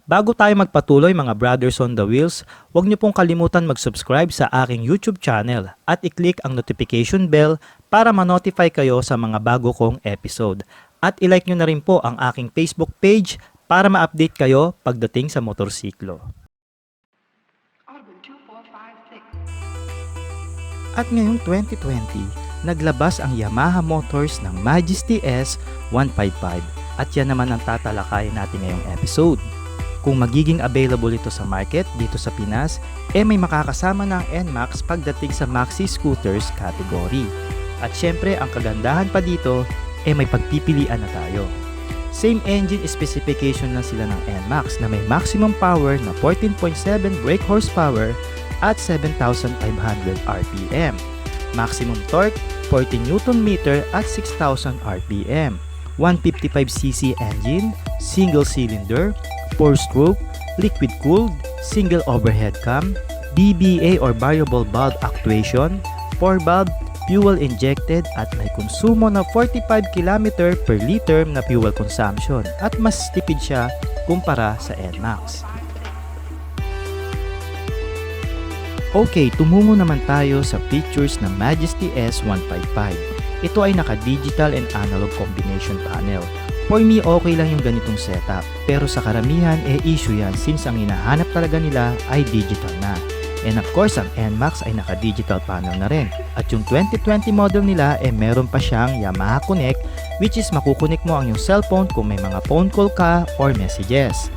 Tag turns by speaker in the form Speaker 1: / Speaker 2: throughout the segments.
Speaker 1: Bago tayo magpatuloy mga brothers on the wheels, huwag niyo pong kalimutan mag-subscribe sa aking YouTube channel at i-click ang notification bell para ma-notify kayo sa mga bago kong episode. At i-like niyo na rin po ang aking Facebook page para ma-update kayo pagdating sa motorsiklo. At ngayong 2020, naglabas ang Yamaha Motors ng Majesty S155 at yan naman ang tatalakayin natin ngayong episode. Kung magiging available ito sa market dito sa Pinas, may makakasama ng NMAX pagdating sa maxi scooters category. At syempre, ang kagandahan pa dito, may pagpipilian na tayo. Same engine specification lang sila ng NMAX na may maximum power na 14.7 brake horsepower at 7,500 RPM. Maximum torque, 40 Nm at 6,000 RPM. 155cc engine, single cylinder, 4-stroke, liquid-cooled, single overhead cam, BBA or variable valve actuation, 4-valve, fuel injected at may konsumo na 45 km per liter na fuel consumption at mas tipid siya kumpara sa NMAX. Okay, tumungo naman tayo sa features ng Majesty S155. Ito ay naka-digital and analog combination panel. For me, okay lang yung ganitong setup. Pero sa karamihan, issue yan since ang hinahanap talaga nila ay digital na. And of course, ang NMAX ay naka-digital panel na rin. At yung 2020 model nila, meron pa siyang Yamaha Connect, which is makukunik mo ang yung cellphone kung may mga phone call ka or messages.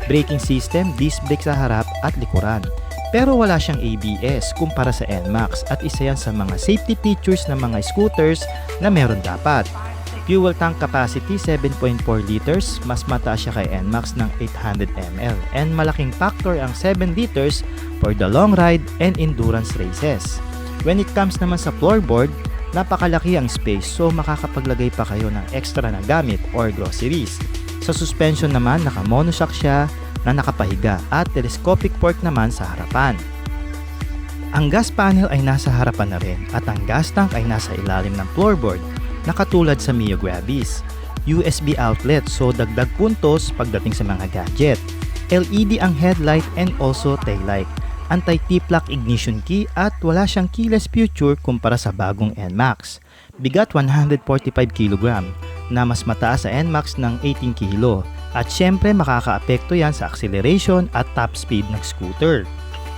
Speaker 1: Braking system, disc brake sa harap at likuran. Pero wala siyang ABS kumpara sa NMAX at isa yan sa mga safety features ng mga scooters na meron dapat. Fuel tank capacity 7.4 liters, mas mataas siya kay NMAX ng 800 ml and malaking factor ang 7 liters for the long ride and endurance races. When it comes naman sa floorboard, napakalaki ang space so makakapaglagay pa kayo ng extra na gamit or groceries. Sa suspension naman, naka-monoshock siya na nakapahiga at telescopic fork naman sa harapan. Ang gas panel ay nasa harapan na rin at ang gas tank ay nasa ilalim ng floorboard na katulad sa Mio Grabis. USB outlet so dagdag puntos pagdating sa mga gadget. LED ang headlight and also taillight. Anti-T-Lock ignition key at wala siyang keyless future kumpara sa bagong NMAX. Bigat 145 kg na mas mataas sa NMAX ng 18 kg. At syempre makakaapekto yan sa acceleration at top speed ng scooter.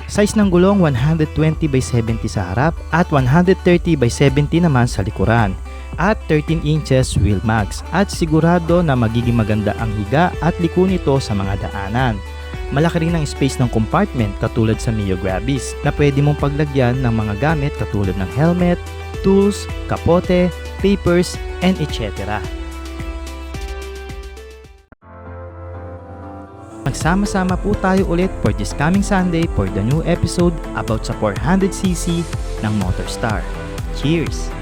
Speaker 1: Size ng gulong 120/70 sa harap at 130/70 naman sa likuran. At 13 inches wheel mags at sigurado na magiging maganda ang higa at liko nito sa mga daanan. Malaki rin ang space ng compartment katulad sa Mio Grabis na pwede mong paglagyan ng mga gamit katulad ng helmet, tools, kapote, papers, and etc. Magsama-sama po tayo ulit for this coming Sunday for the new episode about sa 400cc ng MotorStar. Cheers!